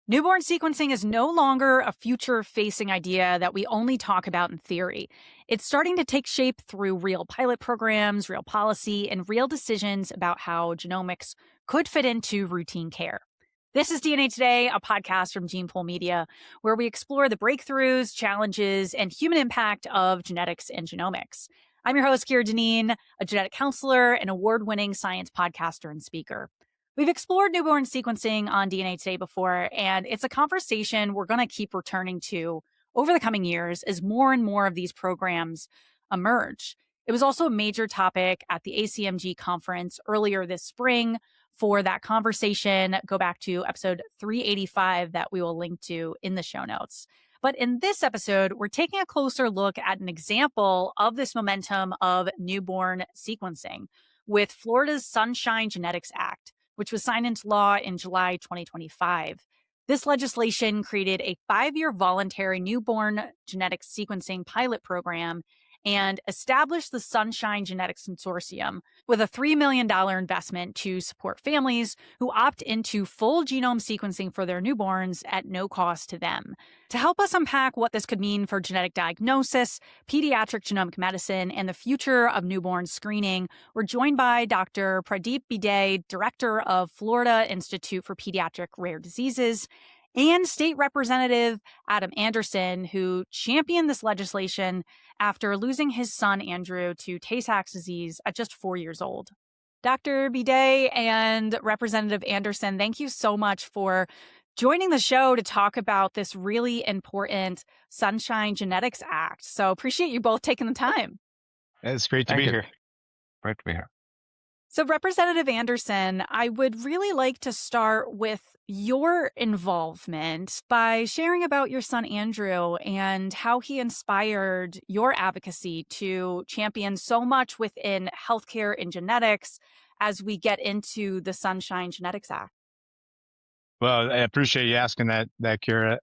Newborn sequencing is no longer a future facing idea that we only talk about in theory. It's starting to take shape through real pilot programs, real policy, and real decisions about how genomics could fit into routine care. This is DNA Today, a podcast from Geneful Media, where we explore the breakthroughs, challenges, and human impact of genetics and genomics. I'm your host, Kira Deneen, a genetic counselor and award winning science podcaster and speaker. We've explored newborn sequencing on DNA Today before, and it's a conversation we're going to keep returning to over the coming years as more and more of these programs emerge. It was also a major topic at the ACMG conference earlier this spring. For that conversation, go back to episode 385 that we will link to in the show notes. But in this episode, we're taking a closer look at an example of this momentum of newborn sequencing with Florida's Sunshine Genetics Act, which was signed into law in July 2025. This legislation created a 5-year voluntary newborn genetic sequencing pilot program and established the Sunshine Genetics Consortium with a $3 million investment to support families who opt into full genome sequencing for their newborns at no cost to them. To help us unpack what this could mean for genetic diagnosis, pediatric genomic medicine, and the future of newborn screening, we're joined by Dr. Pradeep Bide, Director of Florida Institute for Pediatric Rare Diseases, and State Representative Adam Anderson, who championed this legislation after losing his son Andrew to Tay-Sachs disease at just 4 years old. Dr. Bide and Representative Anderson, thank you so much for joining the show to talk about this really important Sunshine Genetics Act. So appreciate you both taking the time. It's great to be here. Great to be here. So, Representative Anderson, I would really like to start with your involvement by sharing about your son Andrew and how he inspired your advocacy to champion so much within healthcare and genetics as we get into the Sunshine Genetics Act. Well, I appreciate you asking that, Kira.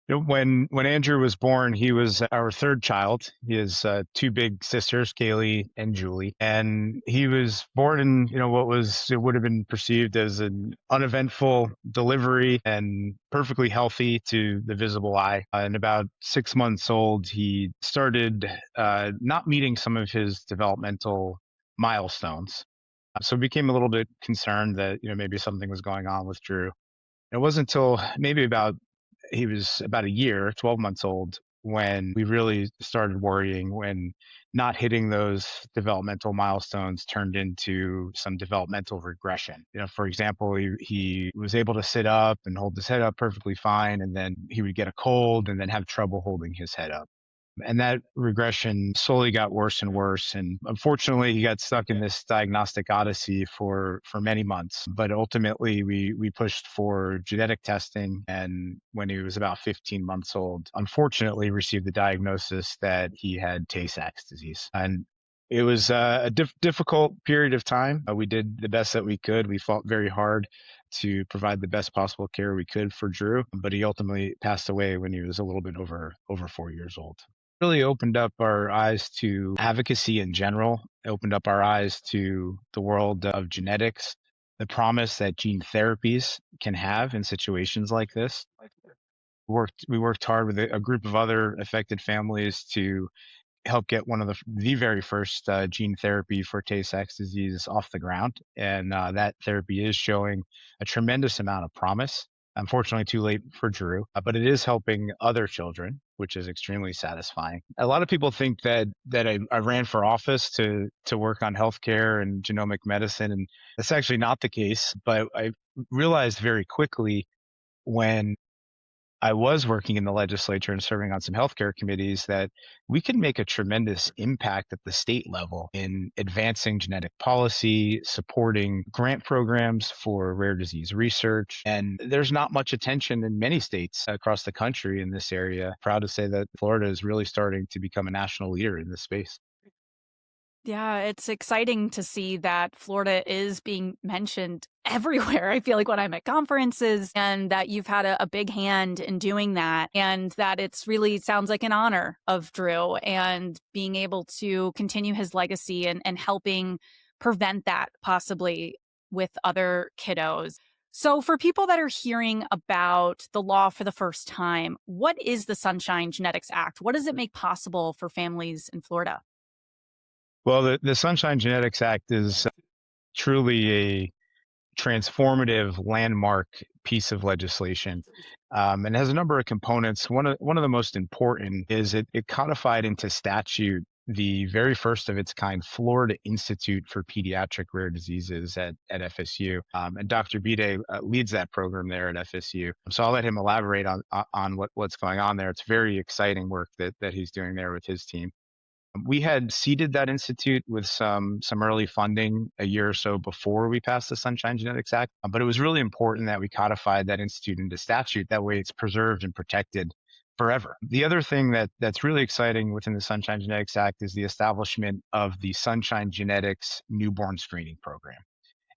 When Andrew was born, he was our third child. He has two big sisters, Kaylee and Julie, and he was born in it would have been perceived as an uneventful delivery and perfectly healthy to the visible eye. And about 6 months old, he started not meeting some of his developmental milestones. So we became a little bit concerned that maybe something was going on with Drew. It wasn't until maybe he was about a year, 12 months old, when we really started worrying when not hitting those developmental milestones turned into some developmental regression. For example, he was able to sit up and hold his head up perfectly fine, and then he would get a cold and then have trouble holding his head up. And that regression slowly got worse and worse. And unfortunately, he got stuck in this diagnostic odyssey for many months. But ultimately, we pushed for genetic testing. And when he was about 15 months old, unfortunately, received the diagnosis that he had Tay-Sachs disease. And it was a difficult period of time. We did the best that we could. We fought very hard to provide the best possible care we could for Drew, but he ultimately passed away when he was a little bit over 4 years old. Really opened up our eyes to advocacy in general, opened up our eyes to the world of genetics, the promise that gene therapies can have in situations like this. We worked hard with a group of other affected families to help get one of the very first gene therapy for Tay-Sachs disease off the ground. And that therapy is showing a tremendous amount of promise. Unfortunately, too late for Drew, but it is helping other children, which is extremely satisfying. A lot of people think that I ran for office to work on healthcare and genomic medicine, and that's actually not the case. But I realized very quickly when I was working in the legislature and serving on some healthcare committees that we can make a tremendous impact at the state level in advancing genetic policy, supporting grant programs for rare disease research. And there's not much attention in many states across the country in this area. Proud to say that Florida is really starting to become a national leader in this space. Yeah, it's exciting to see that Florida is being mentioned everywhere. I feel like when I'm at conferences and that you've had a big hand in doing that and that it's really sounds like an honor of Drew and being able to continue his legacy and helping prevent that possibly with other kiddos. So, for people that are hearing about the law for the first time, what is the Sunshine Genetics Act? What does it make possible for families in Florida? Well, the Sunshine Genetics Act is truly a transformative landmark piece of legislation, and it has a number of components. One of the most important is it codified into statute the very first of its kind Florida Institute for Pediatric Rare Diseases at FSU, and Dr. Bide leads that program there at FSU. So I'll let him elaborate on what's going on there. It's very exciting work that he's doing there with his team. We had seeded that institute with some early funding a year or so before we passed the Sunshine Genetics Act, but it was really important that we codified that institute into statute. That way, it's preserved and protected forever. The other thing that's really exciting within the Sunshine Genetics Act is the establishment of the Sunshine Genetics Newborn Screening Program.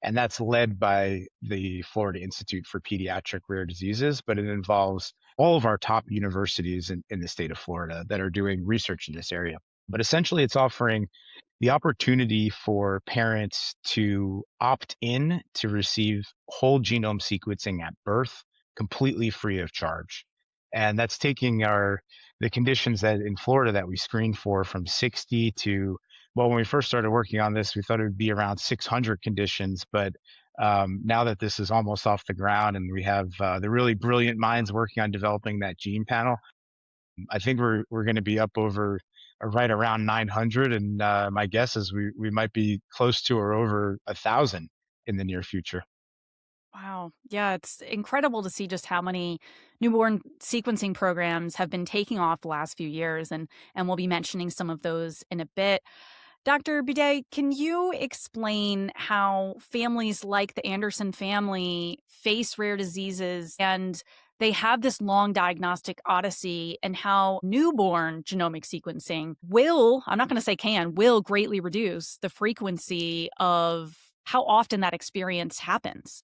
And that's led by the Florida Institute for Pediatric Rare Diseases, but it involves all of our top universities in the state of Florida that are doing research in this area. But essentially, it's offering the opportunity for parents to opt in to receive whole genome sequencing at birth, completely free of charge. And that's taking the conditions that in Florida that we screen for from 60 to, well, when we first started working on this, we thought it would be around 600 conditions, but now that this is almost off the ground and we have the really brilliant minds working on developing that gene panel, I think we're going to be up over right around 900, and my guess is we might be close to or over 1,000 in the near future. Wow. Yeah, it's incredible to see just how many newborn sequencing programs have been taking off the last few years, and we'll be mentioning some of those in a bit. Dr. Bidet, can you explain how families like the Anderson family face rare diseases and they have this long diagnostic odyssey, and how newborn genomic sequencing will, I'm not going to say can, will greatly reduce the frequency of how often that experience happens?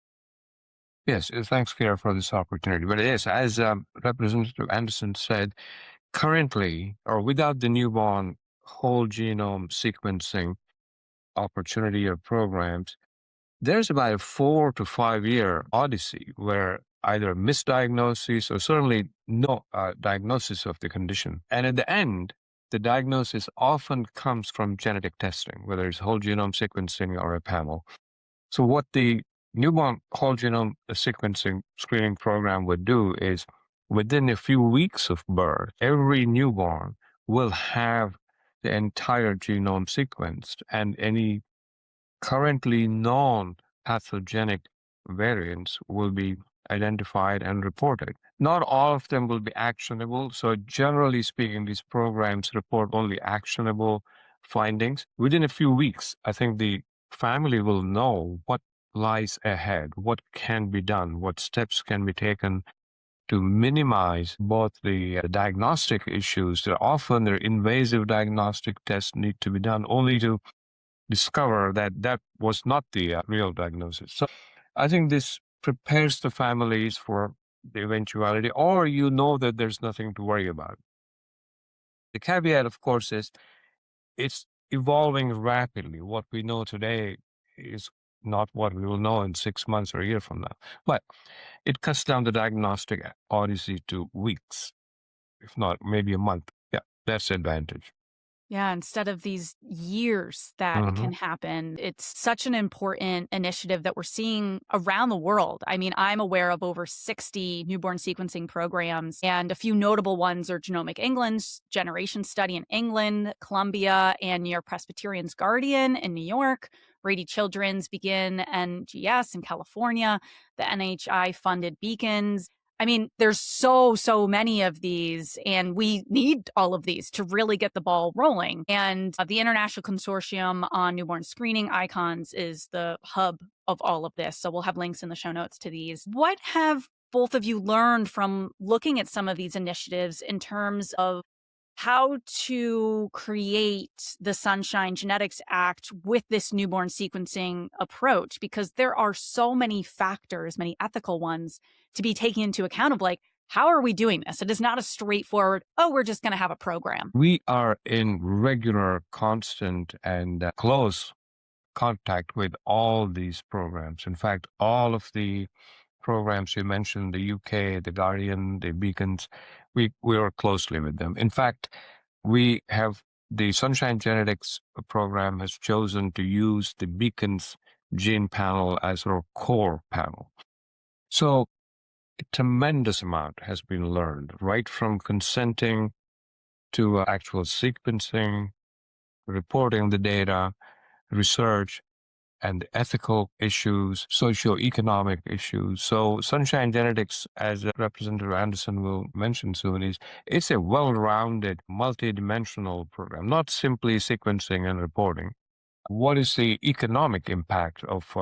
Yes, thanks, Kara, for this opportunity. But yes, as Representative Anderson said, currently, or without the newborn whole genome sequencing opportunity or programs, there's about a 4 to 5 year odyssey where either misdiagnosis or certainly no diagnosis of the condition. And at the end, the diagnosis often comes from genetic testing, whether it's whole genome sequencing or a panel. So what the newborn whole genome sequencing screening program would do is within a few weeks of birth, every newborn will have the entire genome sequenced, and any currently known pathogenic variants will be identified and reported. Not all of them will be actionable. So generally speaking, these programs report only actionable findings. Within a few weeks, I think the family will know what lies ahead, what can be done, what steps can be taken to minimize both the diagnostic issues. That often their invasive diagnostic tests need to be done only to discover that that was not the real diagnosis. So I think this prepares the families for the eventuality, or you know that there's nothing to worry about. The caveat, of course, is it's evolving rapidly. What we know today is not what we will know in 6 months or a year from now. But it cuts down the diagnostic odyssey to weeks, if not maybe a month. Yeah, that's the advantage. Yeah, instead of these years that Hmm. can happen, it's such an important initiative that we're seeing around the world. I mean, I'm aware of over 60 newborn sequencing programs, and a few notable ones are Genomic England's Generation Study in England, Columbia, and New York Presbyterian's Guardian in New York, Brady Children's Begin NGS in California, the NHI funded Beacons. I mean, there's so many of these, and we need all of these to really get the ball rolling. And the International Consortium on Newborn Screening Icons is the hub of all of this. So we'll have links in the show notes to these. What have both of you learned from looking at some of these initiatives in terms of how to create the Sunshine Genetics Act with this newborn sequencing approach? Because there are so many factors, many ethical ones to be taken into account of, like, how are we doing this? It is not a straightforward, oh, we're just going to have a program. We are in regular, constant, and close contact with all these programs. In fact, all of the programs you mentioned, the UK, the Guardian, the Beacons, we work closely with them. In fact, we have the Sunshine Genetics program has chosen to use the Beacons gene panel as our core panel. So a tremendous amount has been learned, right from consenting to actual sequencing, reporting the data, research, and ethical issues, socioeconomic issues. So Sunshine Genetics, as Representative Anderson will mention soon, it's a well-rounded, multidimensional program, not simply sequencing and reporting. What is the economic impact of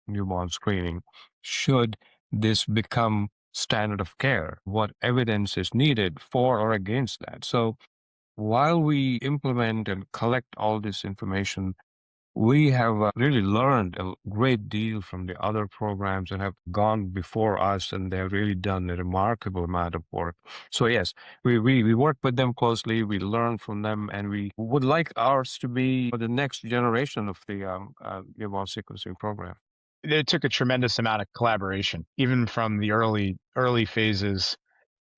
newborn screening? Should this become standard of care? What evidence is needed for or against that? So while we implement and collect all this information, we have really learned a great deal from the other programs that have gone before us, and they've really done a remarkable amount of work. So yes, we work with them closely, we learn from them, and we would like ours to be the next generation of the newborn sequencing program. It took a tremendous amount of collaboration, even from the early phases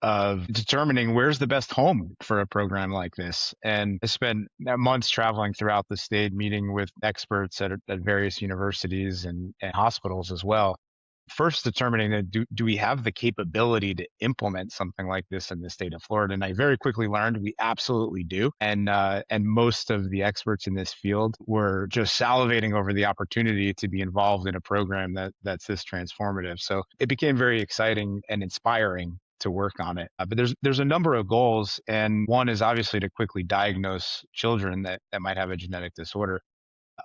of determining where's the best home for a program like this. And I spent months traveling throughout the state, meeting with experts at various universities and hospitals as well. First, determining that do we have the capability to implement something like this in the state of Florida? And I very quickly learned we absolutely do. And most of the experts in this field were just salivating over the opportunity to be involved in a program that's this transformative. So it became very exciting and inspiring to work on it. But there's a number of goals, and one is obviously to quickly diagnose children that might have a genetic disorder.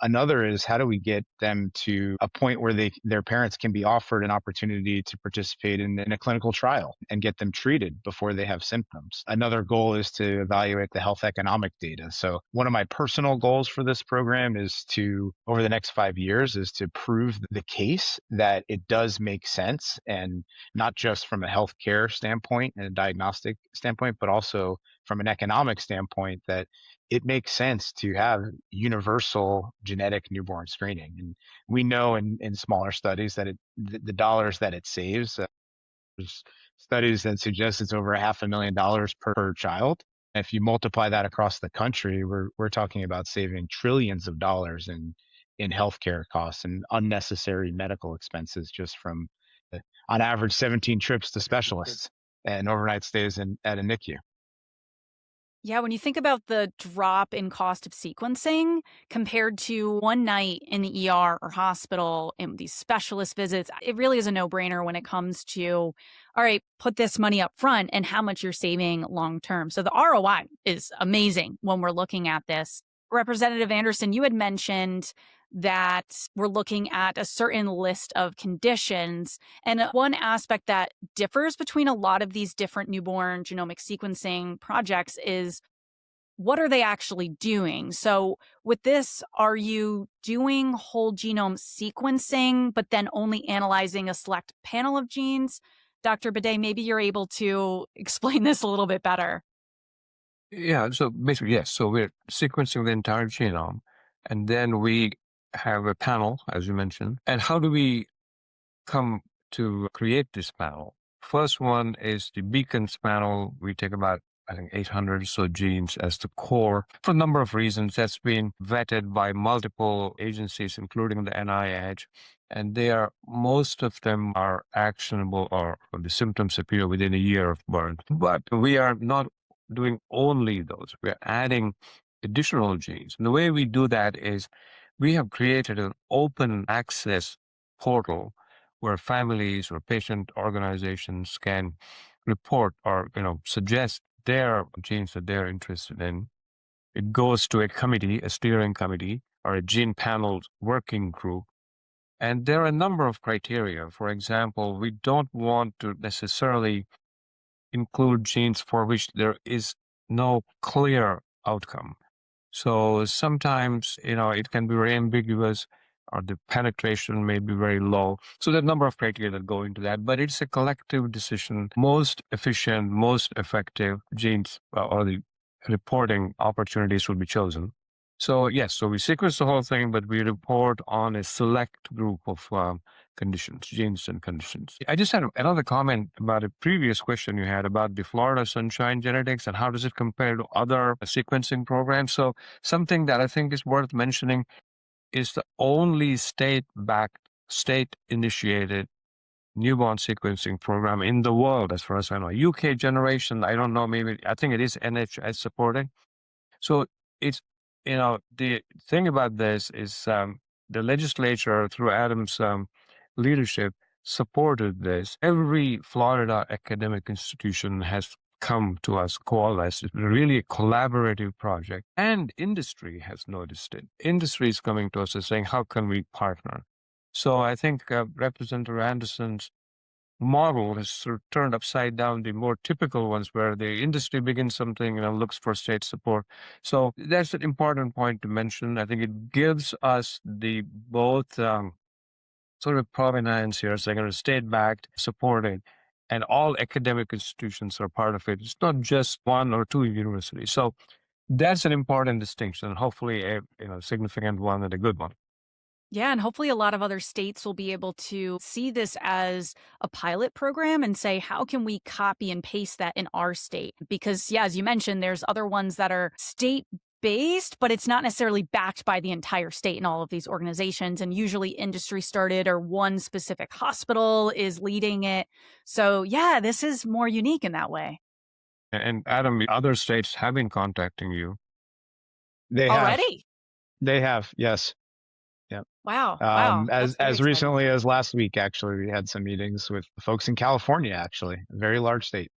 Another is how do we get them to a point where their parents can be offered an opportunity to participate in a clinical trial and get them treated before they have symptoms. Another goal is to evaluate the health economic data. So one of my personal goals for this program is to, over the next 5 years, is to prove the case that it does make sense, and not just from a healthcare standpoint and a diagnostic standpoint, but also from an economic standpoint, that it makes sense to have universal genetic newborn screening. And we know in smaller studies that the dollars that it saves, there's studies that suggest it's over $500,000 per child. And if you multiply that across the country, we're talking about saving trillions of dollars in healthcare costs and unnecessary medical expenses just from, on average, 17 trips to specialists and overnight stays at a NICU. Yeah, when you think about the drop in cost of sequencing compared to one night in the ER or hospital and these specialist visits, it really is a no-brainer when it comes to, all right, put this money up front and how much you're saving long term. So the ROI is amazing when we're looking at this. Representative Anderson, you had mentioned that we're looking at a certain list of conditions. And one aspect that differs between a lot of these different newborn genomic sequencing projects is what are they actually doing? So with this, are you doing whole genome sequencing, but then only analyzing a select panel of genes? Dr. Bidet, maybe you're able to explain this a little bit better. Yeah, so basically, yes. So we're sequencing the entire genome, and then we have a panel, as you mentioned. And how do we come to create this panel? First one is the Beacons panel. We take about, I think, 800 or so genes as the core for a number of reasons. That's been vetted by multiple agencies, including the NIH. And most of them are actionable, or the symptoms appear within a year of birth. But we are not doing only those. We're adding additional genes. And the way we do that is we have created an open access portal where families or patient organizations can report or suggest their genes that they're interested in. It goes to a committee, a steering committee, or a gene panel working group. And there are a number of criteria. For example, we don't want to necessarily include genes for which there is no clear outcome. So sometimes, it can be very ambiguous, or the penetration may be very low. So there are a number of criteria that go into that, but it's a collective decision. Most efficient, most effective genes or the reporting opportunities will be chosen. So yes, so we sequence the whole thing, but we report on a select group of conditions, genes and conditions. I just had another comment about a previous question you had about the Florida Sunshine Genetics and how does it compare to other sequencing programs. So something that I think is worth mentioning is the only state-backed, state-initiated newborn sequencing program in the world, as far as I know. UK generation, I don't know, maybe I think it is NHS supported. So it's, the thing about this is the legislature, through Adams' leadership, supported this. Every Florida academic institution has come to us, coalesced. It's really a collaborative project. And industry has noticed it. Industry is coming to us and saying, how can we partner? So I think Representative Anderson's model has sort of turned upside down the more typical ones where the industry begins something and looks for state support. So that's an important point to mention. I think it gives us the both sort of provenance here, so kind of state-backed, supported, and all academic institutions are part of it. It's not just one or two universities. So that's an important distinction, and hopefully a significant one and a good one. Yeah, and hopefully a lot of other states will be able to see this as a pilot program and say, how can we copy and paste that in our state? Because, yeah, as you mentioned, there's other ones that are state based, but it's not necessarily backed by the entire state in all of these organizations. And usually industry started or one specific hospital is leading it. So, yeah, this is more unique in that way. And Adam, other states have been contacting you. They have, Already? they have, yes. Yeah. Wow. Wow. That's very As exciting. recently as last week, actually, we had some meetings with folks in California, actually, a very large state.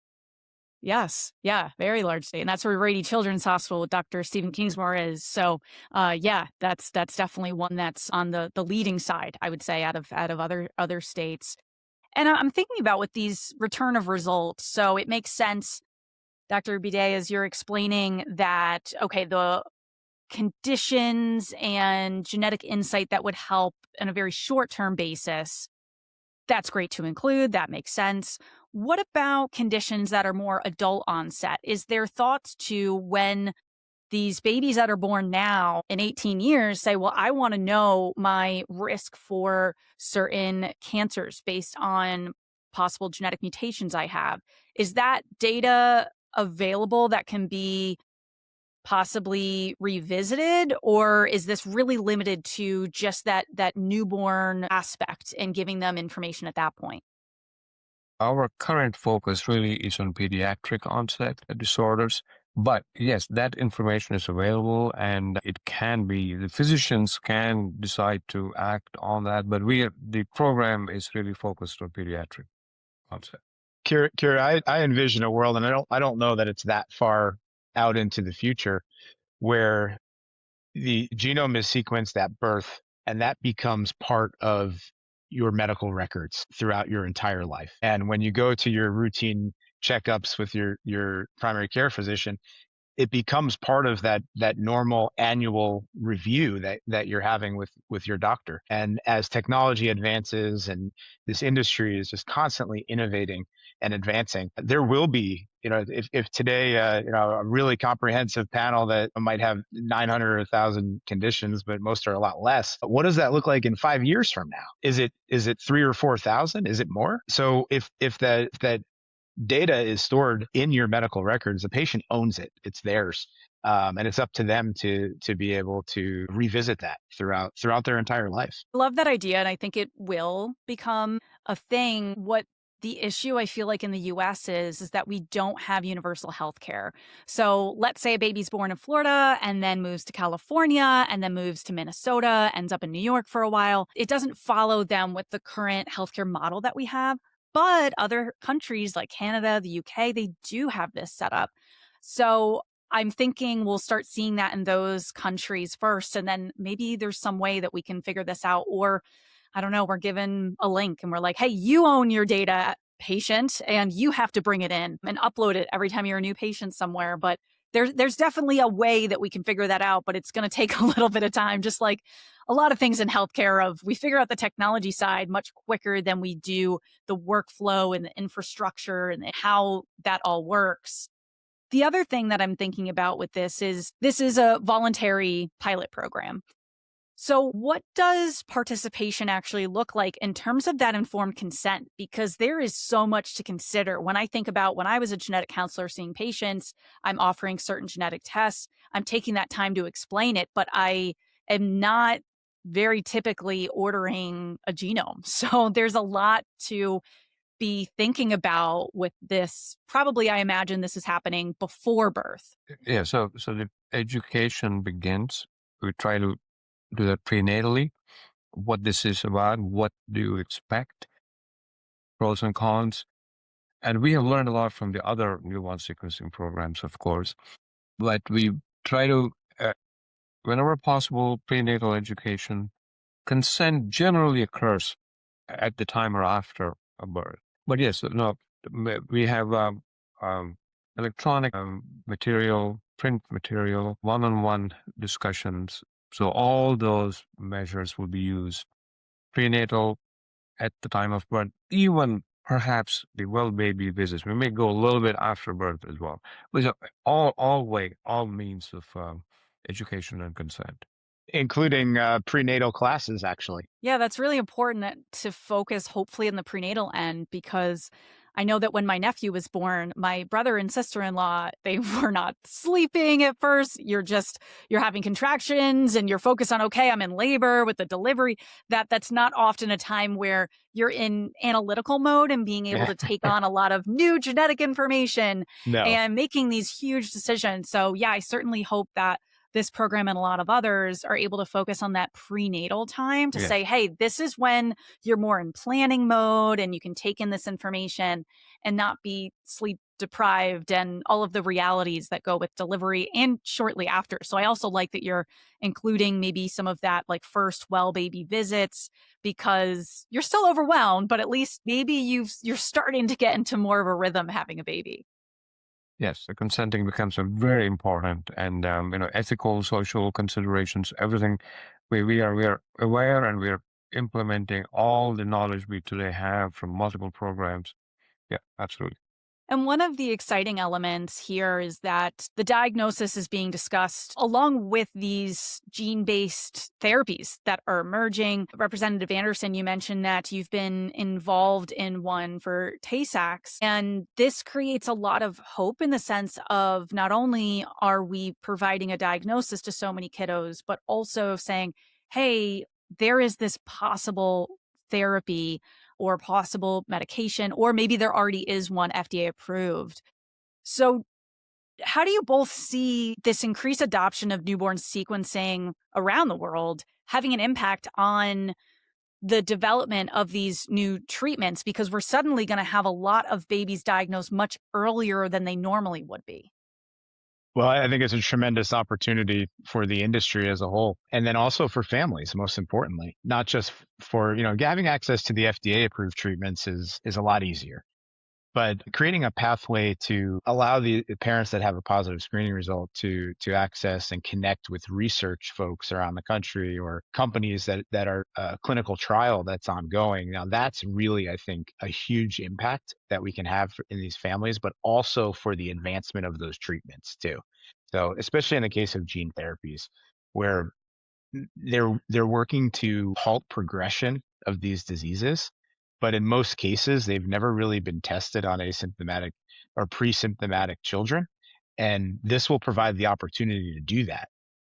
Yes. Yeah. Very large state. And that's where Rady Children's Hospital with Dr. Stephen Kingsmore is. So yeah, that's definitely one that's on the leading side, I would say, out of other states. And I'm thinking about with these return of results. So it makes sense, Dr. Bidet, as you're explaining that, okay, the conditions and genetic insight that would help on a very short-term basis, that's great to include. That makes sense. What about conditions that are more adult onset? Is there thoughts to when these babies that are born now in 18 years say, well, I want to know my risk for certain cancers based on possible genetic mutations I have? Is that data available that can be possibly revisited, or is this really limited to just that newborn aspect and giving them information at that point? Our current focus really is on pediatric onset disorders. But yes, that information is available and the physicians can decide to act on that. But the program is really focused on pediatric onset. Kira, I envision a world, and I don't know that it's that far out into the future, where the genome is sequenced at birth, and that becomes part of your medical records throughout your entire life. And when you go to your routine checkups with your primary care physician, it becomes part of that normal annual review that you're having with your doctor. And as technology advances and this industry is just constantly innovating and advancing, there will be, if today, a really comprehensive panel that might have 900 or 1,000 conditions, but most are a lot less. What does that look like in 5 years from now? Is it 3 or 4,000? Is it more? So if that data is stored in your medical records, the patient owns it. It's theirs. And it's up to them to be able to revisit that throughout their entire life. I love that idea, and I think it will become a thing. What the issue I feel like in the US is that we don't have universal health care. So let's say a baby's born in Florida and then moves to California and then moves to Minnesota, ends up in New York for a while. It doesn't follow them with the current healthcare model that we have. But other countries like Canada, the UK, they do have this set up. So I'm thinking we'll start seeing that in those countries first. And then maybe there's some way that we can figure this out. Or I don't know, we're given a link and we're like, hey, you own your data, patient, and you have to bring it in and upload it every time you're a new patient somewhere. But there's definitely a way that we can figure that out, but it's going to take a little bit of time, just like a lot of things in healthcare of we figure out the technology side much quicker than we do the workflow and the infrastructure and how that all works. The other thing that I'm thinking about with this is a voluntary pilot program. So, what does participation actually look like in terms of that informed consent? Because there is so much to consider. When I think about when I was a genetic counselor seeing patients, I'm offering certain genetic tests, I'm taking that time to explain it, but I am not very typically ordering a genome. So, there's a lot to be thinking about with this. Probably, I imagine this is happening before birth. Yeah, so the education begins. We try to do that prenatally. What this is about, what do you expect, pros and cons. And we have learned a lot from the other newborn sequencing programs, of course. But we try to, whenever possible, prenatal education. Consent generally occurs at the time or after a birth. But yes, no, we have electronic material, print material, one-on-one discussions. So all those measures will be used prenatal, at the time of birth, even perhaps the well baby visits. We may go a little bit after birth as well. But all means of education and consent. including prenatal classes, actually. Yeah, that's really important to focus hopefully in the prenatal end because I know that when my nephew was born, my brother and sister-in-law, they were not sleeping at first. You're having contractions and you're focused on, okay, I'm in labor with the delivery. That's not often a time where you're in analytical mode and being able Yeah. to take on a lot of new genetic information No. and making these huge decisions. So yeah, I certainly hope that this program and a lot of others are able to focus on that prenatal time to Yes. say, hey, this is when you're more in planning mode and you can take in this information and not be sleep deprived and all of the realities that go with delivery and shortly after. So I also like that you're including maybe some of that like first well baby visits because you're still overwhelmed, but at least maybe you're starting to get into more of a rhythm having a baby. Yes, the consenting becomes a very important, and ethical, social considerations, everything. We are aware, and we are implementing all the knowledge we today have from multiple programs. Yeah, absolutely. And one of the exciting elements here is that the diagnosis is being discussed along with these gene based therapies that are emerging. Representative Anderson, you mentioned that you've been involved in one for Tay Sachs, and this creates a lot of hope in the sense of not only are we providing a diagnosis to so many kiddos, but also saying, hey, there is this possible therapy or possible medication, or maybe there already is one FDA approved. So, how do you both see this increased adoption of newborn sequencing around the world having an impact on the development of these new treatments? Because we're suddenly going to have a lot of babies diagnosed much earlier than they normally would be. Well, I think it's a tremendous opportunity for the industry as a whole, and then also for families, most importantly, not just for, having access to the FDA approved treatments is a lot easier. But creating a pathway to allow the parents that have a positive screening result to access and connect with research folks around the country or companies that are a clinical trial that's ongoing. Now that's really, I think, a huge impact that we can have in these families, but also for the advancement of those treatments too. So especially in the case of gene therapies, where they're working to halt progression of these diseases, but in most cases they've never really been tested on asymptomatic or pre-symptomatic children, and this will provide the opportunity to do that.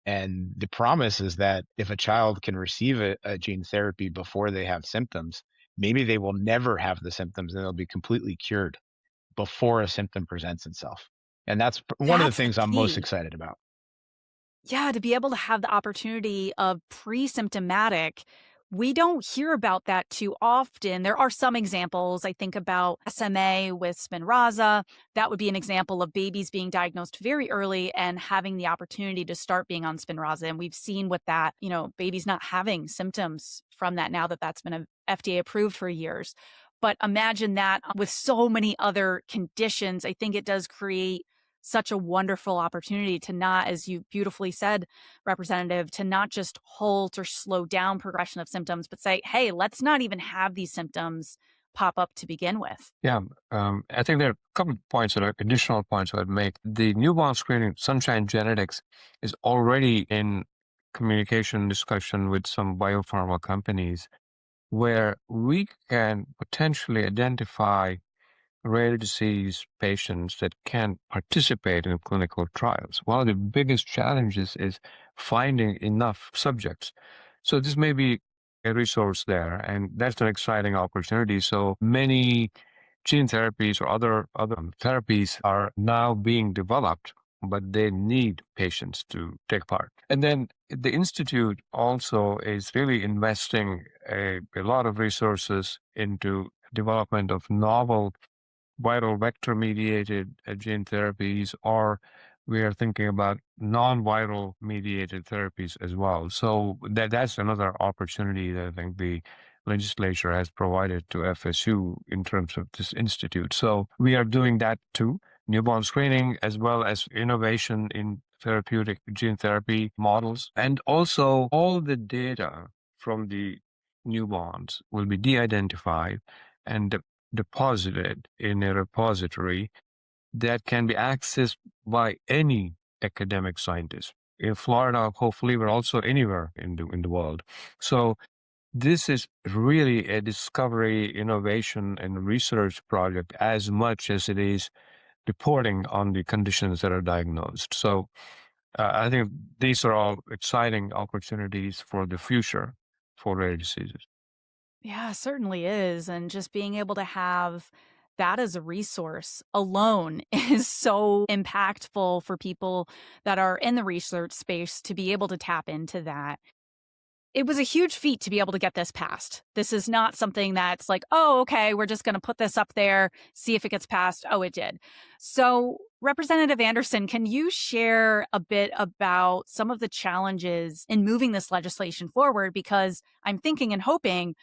And the promise is that if a child can receive a gene therapy before they have symptoms, maybe they will never have the symptoms and they'll be completely cured before a symptom presents itself. And that's one of the That's the things I'm most key. excited about. Yeah, to be able to have the opportunity of pre-symptomatic, we don't hear about that too often. There are some examples. I think about SMA with Spinraza. That would be an example of babies being diagnosed very early and having the opportunity to start being on Spinraza. And we've seen with that, babies not having symptoms from that now that that's been FDA approved for years. But imagine that with so many other conditions. I think it does create such a wonderful opportunity to not, as you beautifully said, Representative, to not just halt or slow down progression of symptoms, but say, hey, let's not even have these symptoms pop up to begin with. Yeah, I think there are a couple of points that are additional points I'd make. The newborn screening, Sunshine Genetics, is already in communication discussion with some biopharma companies where we can potentially identify rare disease patients that can participate in clinical trials. One of the biggest challenges is finding enough subjects. So this may be a resource there, and that's an exciting opportunity. So many gene therapies or other therapies are now being developed, but they need patients to take part. And then the institute also is really investing a lot of resources into development of novel viral vector mediated gene therapies, or we are thinking about non-viral mediated therapies as well. So that's another opportunity that I think the legislature has provided to FSU in terms of this institute. So we are doing that too, newborn screening, as well as innovation in therapeutic gene therapy models. And also all the data from the newborns will be de-identified and deposited in a repository that can be accessed by any academic scientist in Florida, hopefully, but also anywhere in the world. So this is really a discovery, innovation, and research project as much as it is reporting on the conditions that are diagnosed. So I think these are all exciting opportunities for the future for rare diseases. Yeah, certainly is. And just being able to have that as a resource alone is so impactful for people that are in the research space to be able to tap into that. It was a huge feat to be able to get this passed. This is not something that's like, oh, okay, we're just going to put this up there, see if it gets passed. Oh, it did. So, Representative Anderson, can you share a bit about some of the challenges in moving this legislation forward? Because I'm thinking and hoping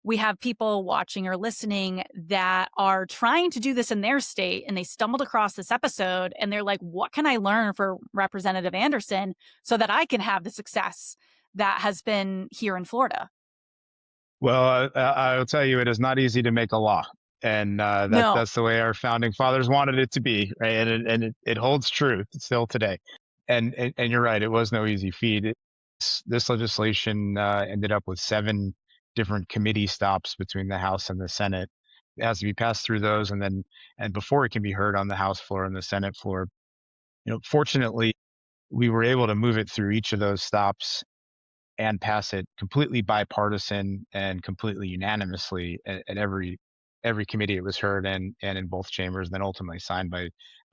we have people watching or listening that are trying to do this in their state and they stumbled across this episode and they're like, what can I learn for Representative Anderson so that I can have the success that has been here in Florida? Well, I'll tell you, it is not easy to make a law, and No. that's the way our founding fathers wanted it to be, right? And it holds true still today. And you're right, it was no easy feat. This legislation ended up with 7 different committee stops between the House and the Senate. It has to be passed through those, and before it can be heard on the House floor and the Senate floor. Fortunately, we were able to move it through each of those stops and pass it completely bipartisan and completely unanimously at every committee it was heard and in both chambers, and then ultimately signed by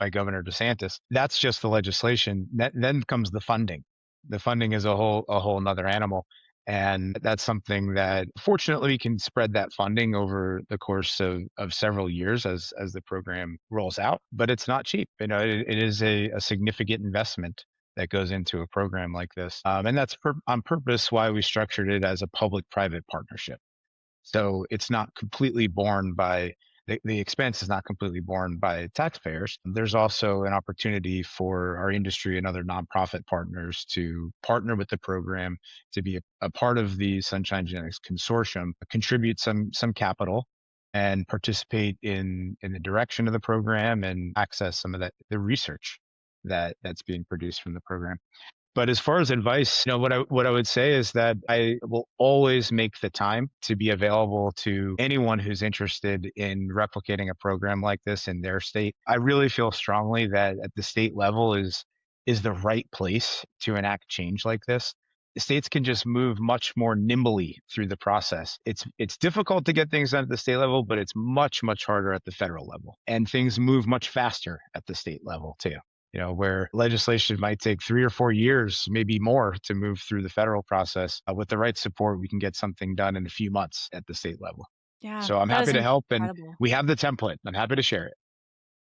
Governor DeSantis. That's just the legislation. Then comes the funding. The funding is a whole another animal. And that's something that fortunately we can spread that funding over the course of several years as the program rolls out. But it's not cheap. It is a significant investment that goes into a program like this. And that's on purpose why we structured it as a public-private partnership. So it's not completely borne by the expense is not completely borne by taxpayers. There's also an opportunity for our industry and other nonprofit partners to partner with the program, to be a part of the Sunshine Genetics Consortium, contribute some capital, and participate in the direction of the program and access some of the research that's being produced from the program. But as far as advice, what I would say is that I will always make the time to be available to anyone who's interested in replicating a program like this in their state. I really feel strongly that at the state level is the right place to enact change like this. The states can just move much more nimbly through the process. It's difficult to get things done at the state level, but it's much harder at the federal level. And things move much faster at the state level too. Where legislation might take 3 or 4 years, maybe more, to move through the federal process. With the right support, we can get something done in a few months at the state level. Yeah, So I'm that is happy to help, and incredible. we have the template. I'm happy to share it.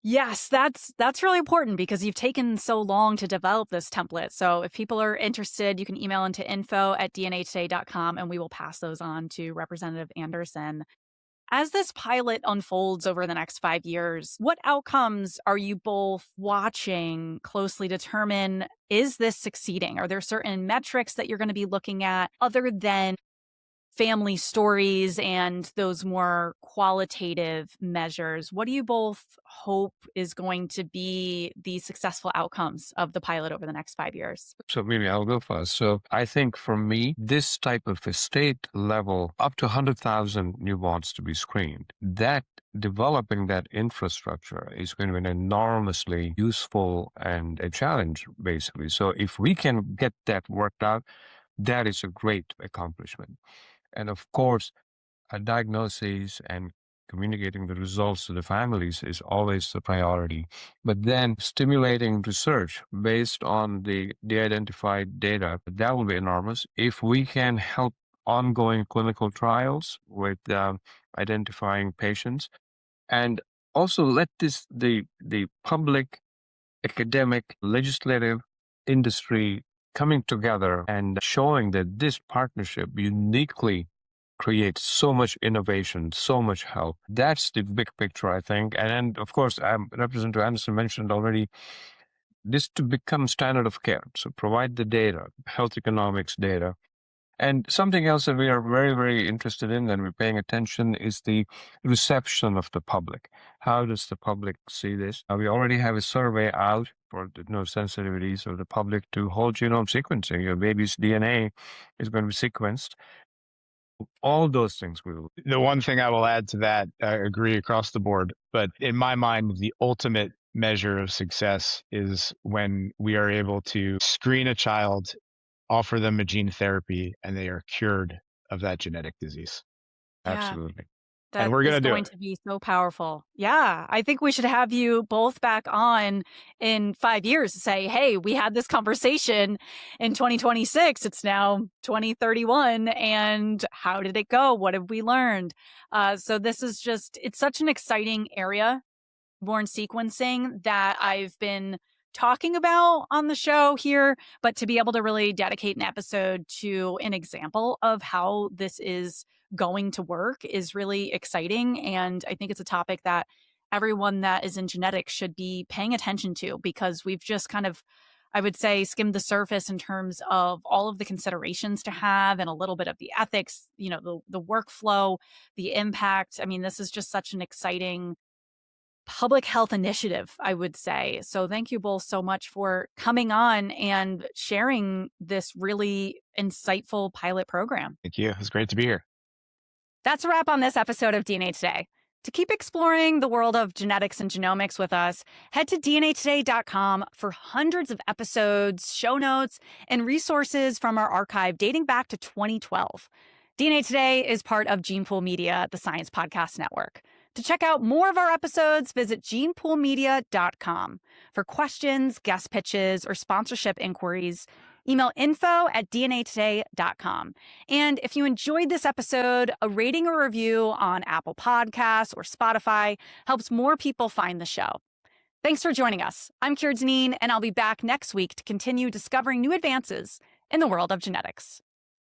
Yes, that's really important because you've taken so long to develop this template. So if people are interested, you can email into info@dnatoday.com and we will pass those on to Representative Anderson. As this pilot unfolds over the next 5 years, what outcomes are you both watching closely to determine, is this succeeding? Are there certain metrics that you're going to be looking at other than family stories and those more qualitative measures, what do you both hope is going to be the successful outcomes of the pilot over the next 5 years? So maybe I'll go first. So I think for me, this type of a state level, up to 100,000 newborns to be screened, that developing that infrastructure is going to be an enormously useful and a challenge, basically. So if we can get that worked out, that is a great accomplishment. And of course, diagnoses and communicating the results to the families is always the priority. But then stimulating research based on the identified data, that will be enormous. If we can help ongoing clinical trials with identifying patients, and also let the public, academic, legislative, industry coming together and showing that this partnership uniquely creates so much innovation, so much help. That's the big picture, I think. And then, of course, Representative Anderson mentioned already this to become standard of care. So provide the data, health economics data. And something else that we are very, very interested in and we're paying attention is the reception of the public. How does the public see this? We already have a survey out for the sensitivities of the public to whole genome sequencing. Your baby's DNA is going to be sequenced. All those things we will. The one thing I will add to that, I agree across the board, but in my mind, the ultimate measure of success is when we are able to screen a child, offer them a gene therapy, and they are cured of that genetic disease. Yeah. Absolutely. And That we're is going to do going it. to be so powerful. Yeah, I think we should have you both back on in 5 years to say, hey, we had this conversation in 2026. It's now 2031. And how did it go? What have we learned? So this is just, it's such an exciting area, born sequencing, that I've been talking about on the show here, but to be able to really dedicate an episode to an example of how this is going to work is really exciting. And I think it's a topic that everyone that is in genetics should be paying attention to, because we've just kind of, I would say, skimmed the surface in terms of all of the considerations to have and a little bit of the ethics, the workflow, the impact. I mean, this is just such an exciting public health initiative, I would say. So thank you both so much for coming on and sharing this really insightful pilot program. Thank you. It was great to be here. That's a wrap on this episode of DNA Today. To keep exploring the world of genetics and genomics with us, head to DNAtoday.com for hundreds of episodes, show notes, and resources from our archive dating back to 2012. DNA Today is part of Genepool Media, the Science Podcast Network. To check out more of our episodes, visit genepoolmedia.com. For questions, guest pitches, or sponsorship inquiries, email info@dnatoday.com. And if you enjoyed this episode, a rating or review on Apple Podcasts or Spotify helps more people find the show. Thanks for joining us. I'm Kira Deneen, and I'll be back next week to continue discovering new advances in the world of genetics.